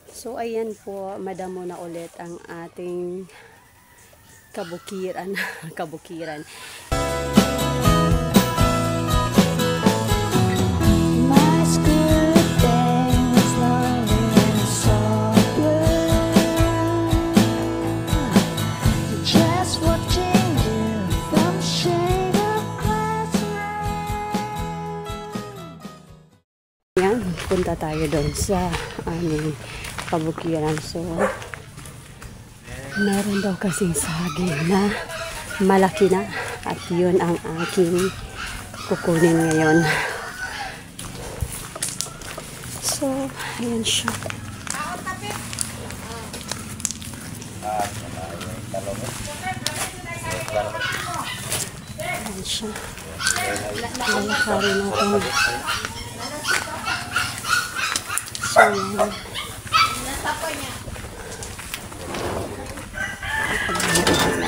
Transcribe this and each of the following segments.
So ayan po, madamo na ulit ang ating kabukiran. Kabukiran. Yan, punta tayo doon sa aming kabukiran. So, meron daw kasing saging na malaki na at yun ang aking kukunin ngayon. So, ayan siya. Ayan siya. Lalakarin natin. So, yan.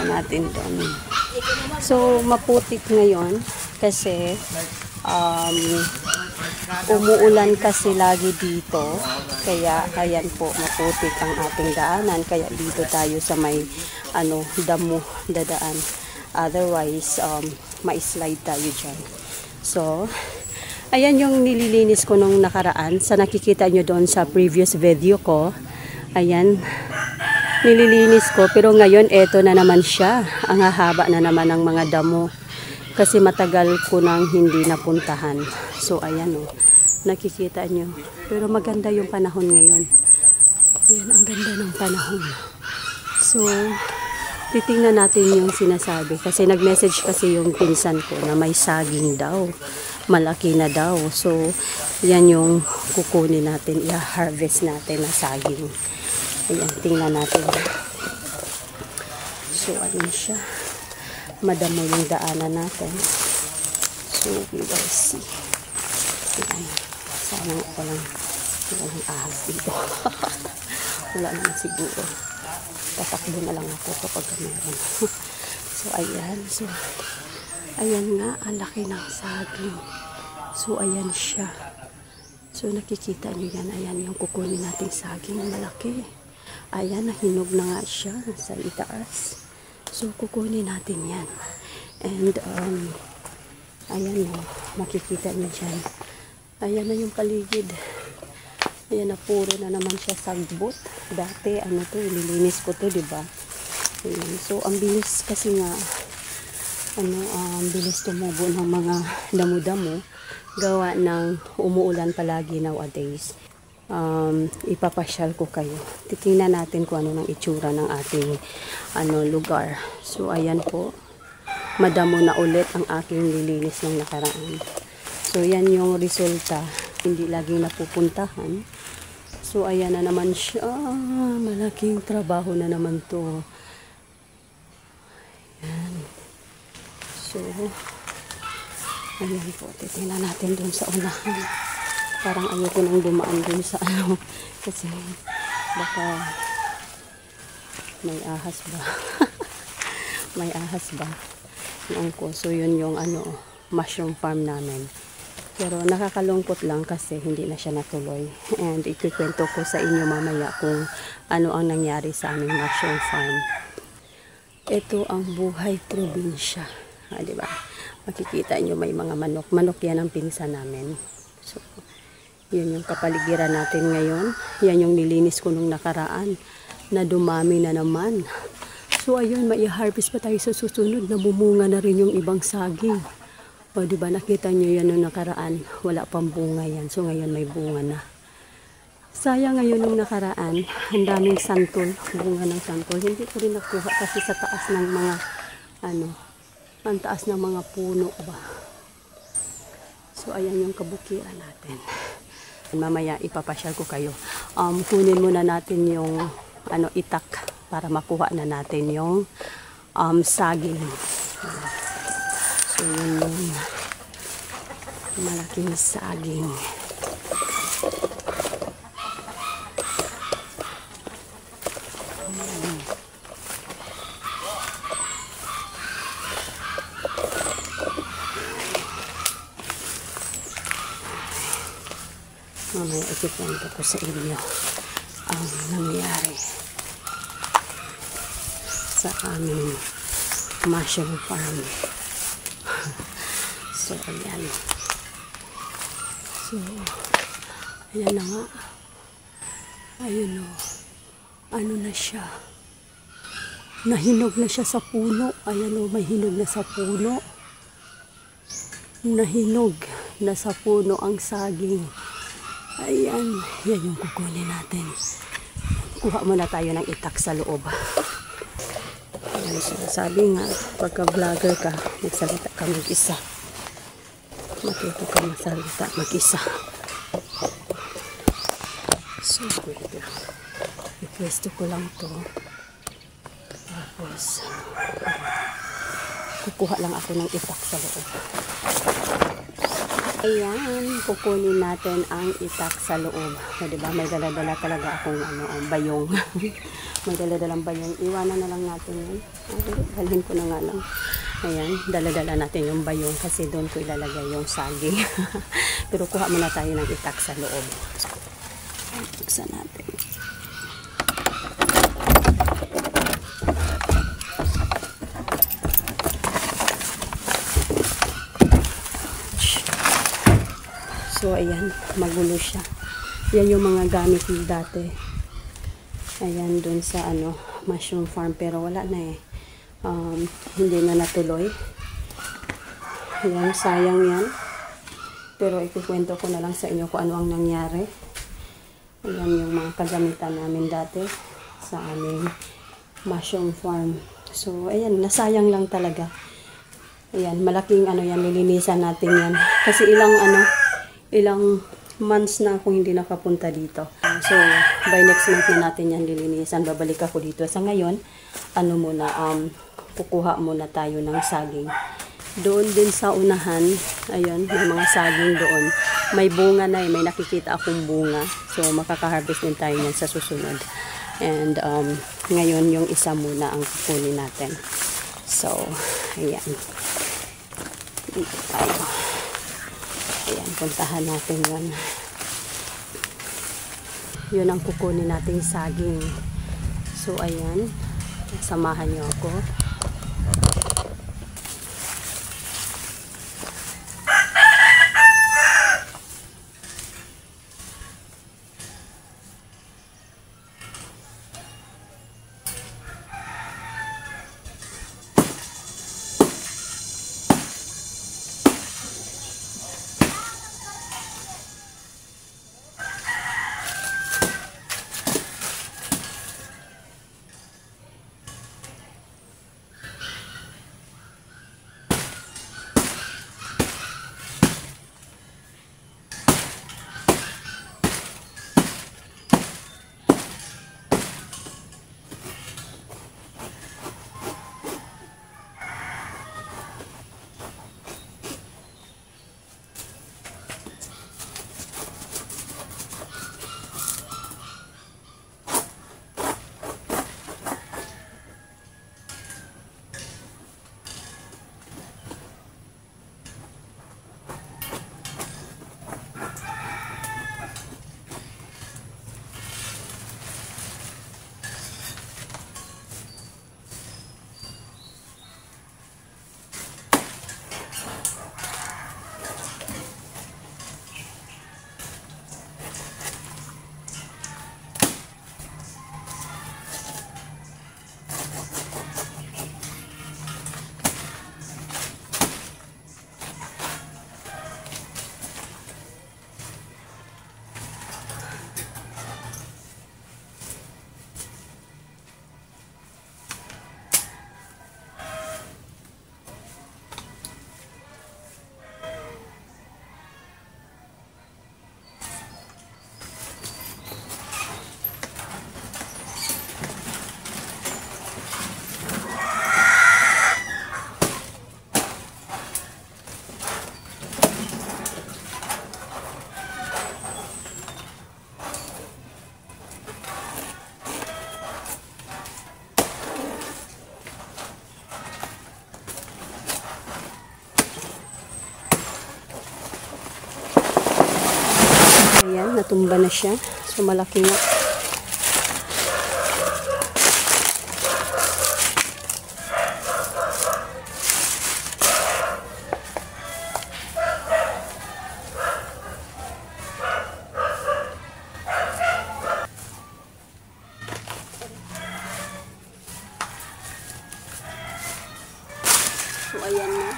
Natin doon. So, maputik ngayon kasi umuulan kasi lagi dito. Kaya, ayan po, maputik ang ating daanan. Kaya dito tayo sa may damo dadaan. Otherwise, ma-slide tayo dyan. So, ayan yung nililinis ko nung nakaraan. Sa nakikita nyo doon sa previous video ko. Ayan. Nililinis ko. Pero ngayon, eto na naman siya. Ang hahaba na naman ng mga damo. Kasi matagal ko nang hindi napuntahan. So, ayan o. Nakikita nyo. Pero maganda yung panahon ngayon. Ayan, ang ganda ng panahon. So, titingnan natin yung sinasabi. Kasi nag-message kasi yung pinsan ko na may saging daw. Malaki na daw. So, yan yung kukunin natin. I-harvest natin na saging. Ayan, tingnan natin. So, ayun siya. Madamo yung daanan natin. So, we will see. Ayan. Sana walang ahas dito. Wala naman siguro. Tatakbo na lang ako kapag meron. So, ayan. So, ayan nga. Ang laki ng saging. So, ayan siya. So, nakikita nyo yan. Ayan yung kukunin nating saging. Malaki. Ayan, nahinog na nga siya sa itaas. So, kukunin natin yan. And, ayan o, makikita niyo dyan. Ayan na yung paligid. Ayan na, puro na naman siya sagbot. Dati, ililinis ko to, diba? Ayan. So, ang bilis kasi nga, bilis tumubo ng mga damo-damo. Gawa ng umuulan palagi nowadays. Ipapasyal ko kayo. Titingnan natin kung ano ng itsura ng ating lugar. So, ayan po. Madamo na ulit ang aking nililinis ng nakaraan. So, yan yung resulta. Hindi laging napupuntahan. So, ayan na naman siya. Malaking trabaho na naman to. Ayan. So, ayan po. Titingnan natin dun sa unahan. Parang ayoko nang dumaan dun sa kasi baka may ahas ba. May ahas ba noon ko. So yun yung mushroom farm namin. Pero nakakalungkot lang kasi hindi na siya natuloy. And ikukwento ko sa inyo mamaya kung ano ang nangyari sa aming mushroom farm. Ito ang buhay probinsya. Diba? Makikita nyo may mga manok. Manok yan ang pinsan namin. So, yun yung kapaligiran natin ngayon. Yan yung nilinis ko nung nakaraan na dumami na naman. So, ayun, mai-harvest pa tayo sa susunod. Nabumunga na rin yung ibang saging. O, diba, nakita nyo yan nung nakaraan. Wala pang bunga yan. So, ngayon may bunga na. Sayang ngayon nung nakaraan, ang daming santol. Bunga ng santol. Hindi ko rin nakuha kasi sa taas ng mga, ang taas ng mga puno ba. So, ayan yung kabukiran natin. Mamaya ipapasyal ko kayo. Kunin muna natin yung itak para makuha na natin yung saging. So yun yung malaking saging. Mamaya ikikwento ko sa inyo. ang nangyari sa aming mushroom farm. So, ayan. So, ayan na nga. Ayun o. Ano na siya? Nahinog na siya sa puno. Ayan o, may hinog na sa puno. Nahinog na sa puno ang saging. Ayan. Yan yung kukunin natin. Kuha muna tayo ng itak sa loob. Ayan, sabi nga, pagka vlogger ka, magsalita ka mag-isa. Matuto ka magsalita mag-isa. So, wait lang. I-pwesto ko lang to. Tapos, kukuha lang ako ng itak sa loob. Ayan, kukunin natin ang itak sa loob. So, diba, may dala-dala talaga akong bayong. May dala-dalang bayong. Iwanan na lang natin yun. Halin ko na nga lang. Ayan, dala-dala natin yung bayong kasi doon ko ilalagay yung saging. Pero kuha muna tayo ng itak sa loob. Buksan natin. So, ayan, magulo siya. Yan yung mga gamit ko dati. Ayan, dun sa mushroom farm. Pero wala na eh. Hindi na natuloy. Ayan, sayang yan. Pero ikukwento ko na lang sa inyo kung ano ang nangyari. Ayan yung mga kagamitan namin dati sa aming mushroom farm. So, ayan, nasayang lang talaga. Ayan, malaking yan, nilinisan natin yan. Kasi ilang months na akong hindi nakapunta dito. So, by next month na natin yan lilinisan. Babalik ako dito. Sa ngayon, kukuha muna tayo ng saging. Doon din sa unahan, ayun, may mga saging doon. May bunga na may nakikita akong bunga. So, makaka-harvest din tayo yan sa susunod. And, ngayon, yung isa muna ang kukunin natin. So, ayan. Dito tayo. Ayan, puntahan natin yun. Yun ang kukunin nating saging. So, ayan. Samahan niyo ako. Ayan, natumba na siya. So, malaki nga. ayan na.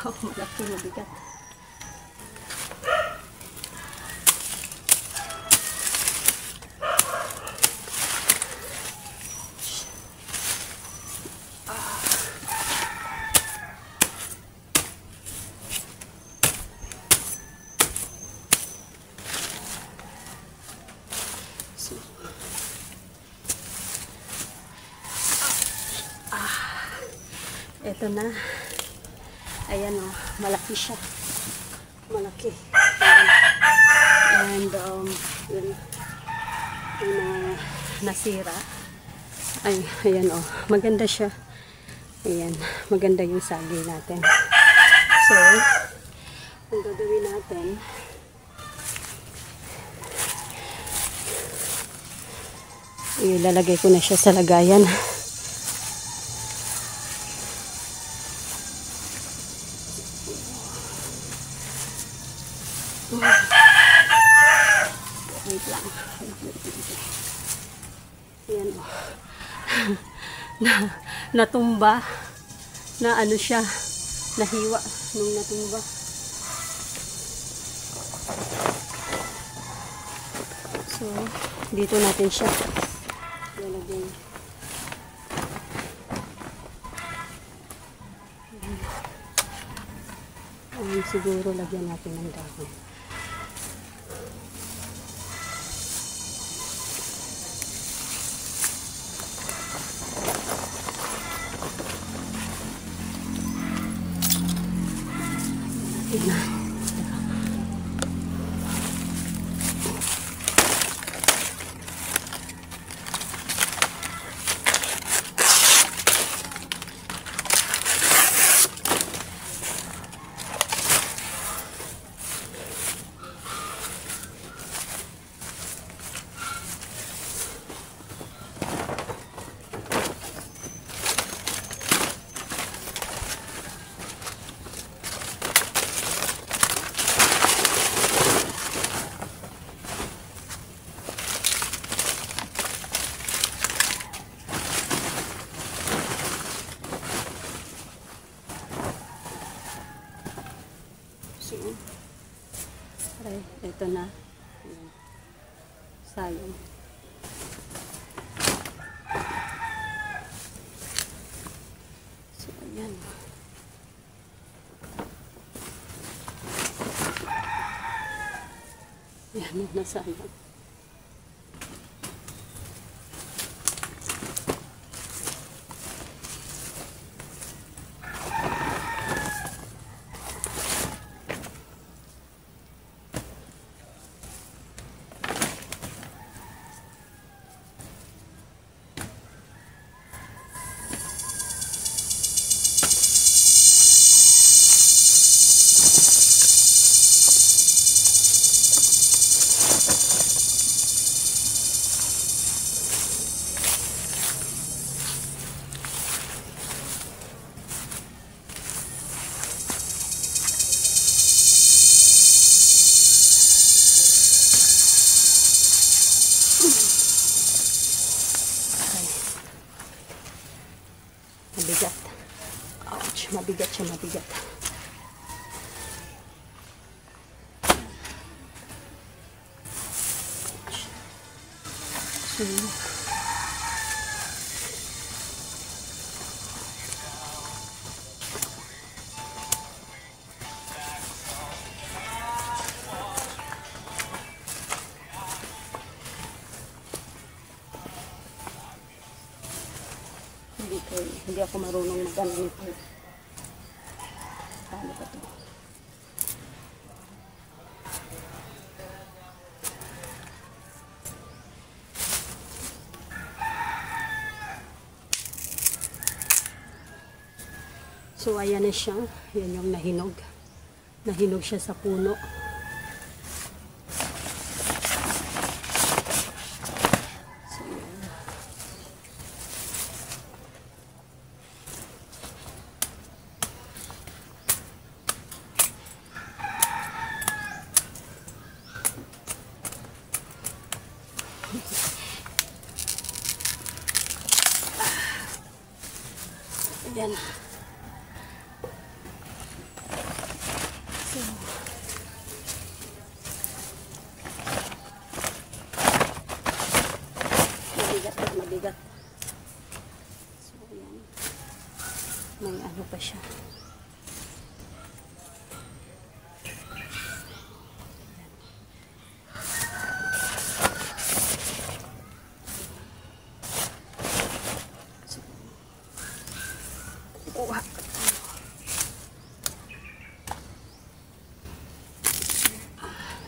Oh, malaki, mabigat. So, eto na. Ayan o, malaki siya. Malaki. And, yun, yung nasira. Ay, ayan o, maganda siya. Ayan, maganda yung sagi natin. So, ang gagawin natin, ilalagay ko na siya sa lagayan. Wait lang. Ayan o. Natumba. Na ano siya. Nahiwa nung natumba. So, dito natin siya lalagay. Siguro lagyan natin ng dahon. Tignan. Aray, ito na. Ayan. Sayang. So, ayan. Ayan, nasayang. Mabigat. Ouch, mabigat siya, mabigat. So, Hindi ako marunong mag-ano nito. Paano ba ito? So, ayan na siya. Yan yung nahinog. Nahinog siya sa puno. So, yan. Ayan. Mabigat. So, ayan. May ano pa siya.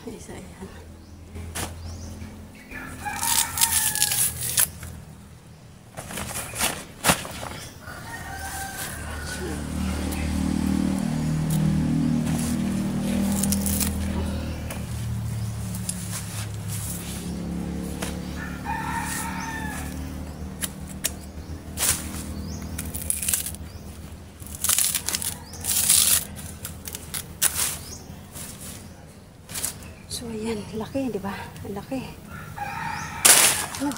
So, isa yan. So, ayan. Laki, di ba? Laki. So,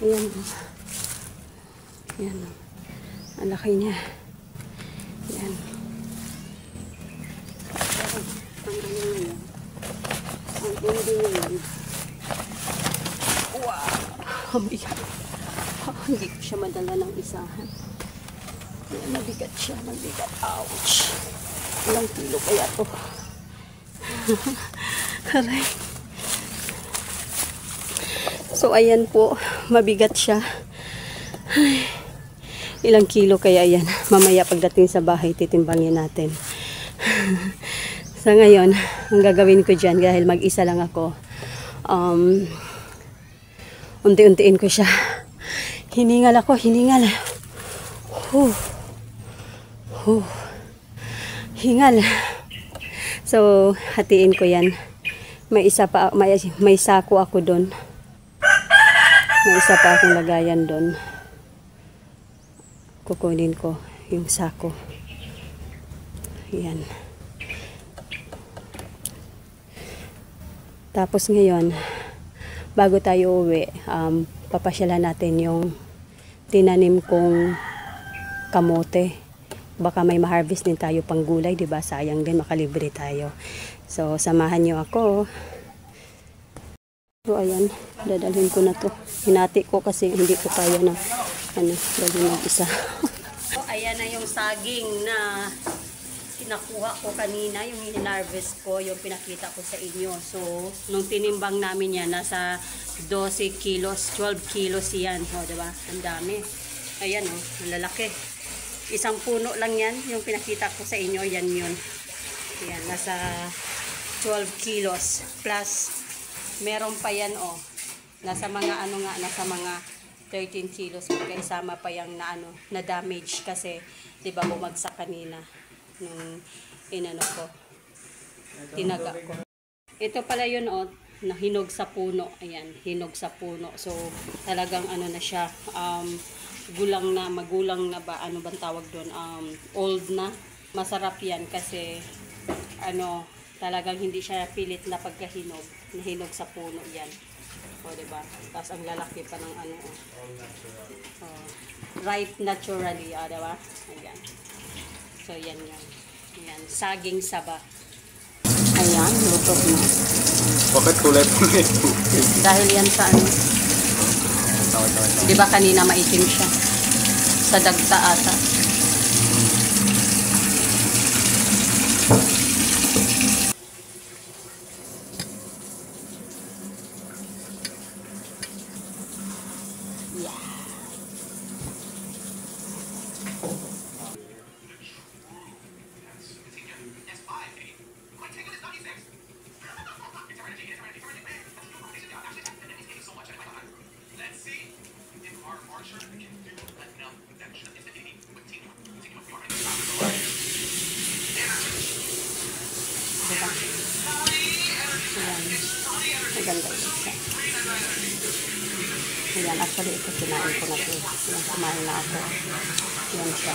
ayan. Ayan. Ang laki niya. Ayan. Ang ano ngayon. Ang hindi ngayon. Wow! Ang bigat. Hindi ko siya madala ng isahan. Ayan, mabigat siya. Mabigat. Ouch! Ilang kilo kaya to? Aray. So, ayan po. Mabigat siya. Ay, ilang kilo kaya yan. Mamaya pagdating sa bahay, titimbangin natin. Sa ngayon, ang gagawin ko dyan, dahil mag-isa lang ako, unti-untiin ko siya. Hiningal ako, hiningal. Hingal. So, hatiin ko yan. May isa pa, may sako ako doon. May isa pa akong lagayan doon. Kukunin ko yung sako. Yan. Tapos ngayon, bago tayo uwi, papasyalan natin yung tinanim kong kamote. Baka may ma-harvest din tayo pang gulay, diba? Sayang din, makalibre tayo. So, samahan nyo ako. So, ayan, dadalhin ko na to. Hinati ko kasi hindi ko kaya na, dalhin ng isa. So, ayan na yung saging na nakuha ko kanina, yung hinarvest ko, yung pinakita ko sa inyo. So, nung tinimbang namin yan, nasa 12 kilos, 12 kilos yan. O, diba? Ang dami. Ayan, o, ang lalaki. Isang puno lang yan, yung pinakita ko sa inyo, yan yun. Ayan, nasa 12 kilos. Plus, meron pa yan, o. Nasa mga, nasa mga 13 kilos. Magkaisama pa yung na damage kasi, diba, bumagsak kanina. Nung inano ko, tinaga ko. Ito pala yun, na hinog sa puno. Ayan, hinog sa puno. So, talagang na siya, magulang na ba, ano bang tawag doon, old na. Masarap yan kasi, talagang hindi siya pilit na pagkahinog, nahinog sa puno yan. O, diba? Tapos ang lalaki pa ng ripe naturally, diba? Ayan. So, yan yan. Ayan, saging saba. Ayan, luto na. Bakit kulay po ito? Dahil yan sa di ba kanina maitim siya? Sa dagta ata. Yan, actually ito kinain ko na ito. Yan, kumain na ako. Yan siya.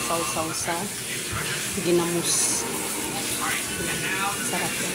Sausaw sa ginamos. Yan, sarap yan.